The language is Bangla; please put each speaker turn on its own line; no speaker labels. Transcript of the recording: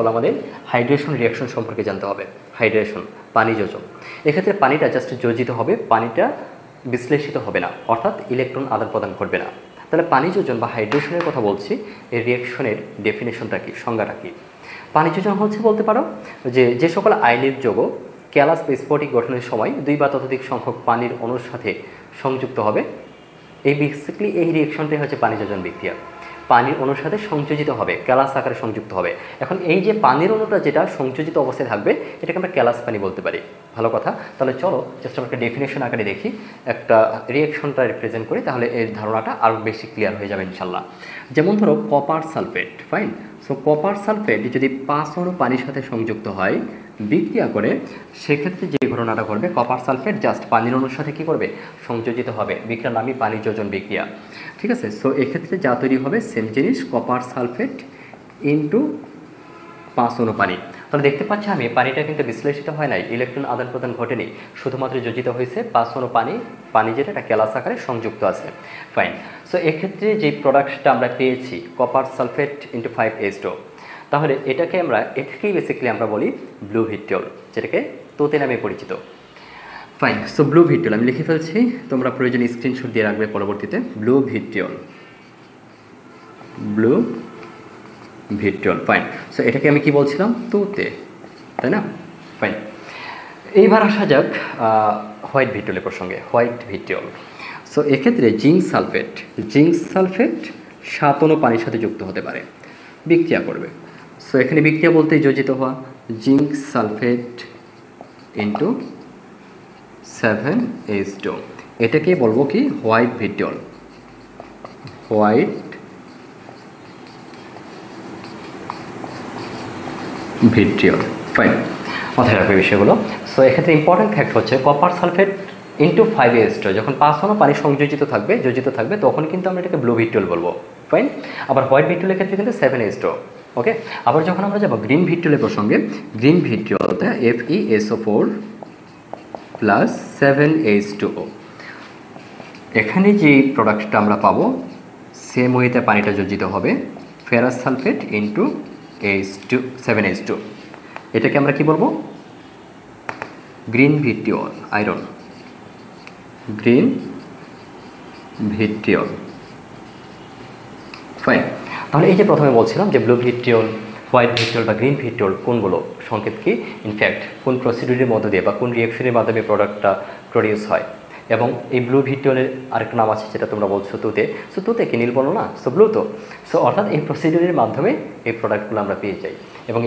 আমাদের হাইড্রেশন রিঅ্যাকশন সম্পর্কে জানতে হবে। হাইড্রেশন পানি যোজন, এক্ষেত্রে পানিটা জাস্ট যোজিত হবে, পানিটা বিশ্লেষিত হবে না, অর্থাৎ ইলেকট্রন আদান প্রদান ঘটবে না। তাহলে পানি যোজন বা হাইড্রেশনের কথা বলছি, এই রিঅ্যাকশনের ডেফিনেশনটা কি, সংজ্ঞাটা কি? পানি যোজন হচ্ছে বলতে পারো যে সকল আয়নিক যৌগ ক্যালাস বা স্ফটিক গঠনের সময় দুই বা ততোধিক সংখ্যক পানির অণুর সাথে সংযুক্ত হবে, এই বেসিক্যালি এই রিঅ্যাকশনটাই হচ্ছে পানি যোজন বিক্রিয়া। পানির অণুর সাথে সংযোজিত হবে, ক্যালাস আকারে সংযুক্ত হবে। এখন এই যে পানির অণুটা যেটা সংযোজিত অবস্থায় থাকবে এটাকে আমরা ক্যালাস পানি বলতে পারি। ভালো কথা, তাহলে চলো জাস্ট আমরা একটা ডেফিনেশন আকারে দেখি, একটা রিঅ্যাকশনটা রিপ্রেজেন্ট করি, তাহলে এই ধারণাটা আরও বেশি ক্লিয়ার হয়ে যাবে ইনশাল্লাহ। যেমন ধরো copper sulphate, fine. So copper sulphate যদি 5 অণু পানির সাথে সংযুক্ত হয় বিক্রিয়া করে, সেক্ষেত্রে যে ঘটনাটা ঘটবে, কপার সালফেট জাস্ট পানির অণুর সাথে কী করবে, সংযোজিত হবে। বিক্রিয়ার নামই পানি যোজন বিক্রিয়া, ঠিক আছে। সো এক্ষেত্রে যা তৈরি হবে সেম জিনিস, কপার সালফেট ইন্টু 5 অণু পানি। তাহলে দেখতে পাচ্ছি আমি পানিটা কিন্তু বিশ্লেষিত হয় নাই, ইলেকট্রন আদান প্রদান ঘটেনি, শুধুমাত্র যোজিত হয়েছে 5 অণু পানি, পানি যেটা এটা ক্যালাস আকারে সংযুক্ত আছে, ফাইন। সো এক্ষেত্রে যে প্রোডাক্টটা আমরা পেয়েছি কপার সালফেট ইন্টু 5H2, তাহলে এটাকেই বেসিক্যালি আমরা বলি ব্লু ভিট্রিয়ল, যেটাকে তোতে নামে পরিচিত, ফাইন। সো ব্লু ভিট্রিয়ল আমি লিখে ফেলছি, তোমরা প্রয়োজনে স্ক্রিনশট দিয়ে রাখবে পরবর্তীতে। Blue vitriol, blue vitriol, fine. So এটাকে আমি কি বলছিলাম, তোতে, তাই না, ফাইন। এইবার আসা যাক হোয়াইট ভিট্রিয়লের প্রসঙ্গে, হোয়াইট ভিট্রিয়ল। সো এক্ষেত্রে জিঙ্ক সালফেট 7 অণু পানির সাথে যুক্ত হতে পারে, বিক্রিয়া করবে। সো এখানে বিক্রিয়া বলতে যোজিত হওয়া, জিঙ্ক সালফেট ইন্টু 7H2, এটাকে বলবো কি, white vitriol, white vitriol, fine. মাথায় রাখবে বিষয়গুলো। সো এক্ষেত্রে ইম্পর্টেন্ট ফ্যাক্ট হচ্ছে কপার সালফেট ইন্টু 5H2 যখন 5 অণু পানি যোজিত থাকবে তখন কিন্তু আমরা এটাকে ব্লু ভিট্রিয়ল বলবো, ফাইন। আবার হোয়াইট ভিট্রিয়লের ক্ষেত্রে কিন্তু 7H2, ওকে। আবার যখন আমরা যাবো গ্রিন ভিট্রিয়লের প্রসঙ্গে, গ্রিন ভিট্রিয়লতে FeSO4 প্লাস 7H2O, এখানে যে প্রোডাক্টটা আমরা পাবো সেম ওয়েতে পানিটা যোজিত হবে, ফেরাস সালফেট ইন্টু 7H2, এটাকে আমরা কি বলবো, green vitriol iron, green vitriol, fine. তাহলে এই যে প্রথমে বলছিলাম যে ব্লু ভিট্রিয়ল, হোয়াইট ভিট্রিয়ল বা গ্রিন ভিট্রিয়ল কোনগুলো, সংকেত কি, ইনফ্যাক্ট কোন প্রসিডিউরের মধ্য দিয়ে বা কোন রিঅ্যাকশনের মাধ্যমে প্রোডাক্টটা প্রডিউস হয়। এবং এই ব্লু ভিট্রিয়লের আরেকটা নাম আছে যেটা তোমরা বলছো তুতে। সো তুতে কি নীল বলো না, সো ব্লু তো। সো অর্থাৎ এই প্রসিডিউরের মাধ্যমে এই প্রোডাক্টগুলো আমরা পেয়ে যাই এবং এগুলো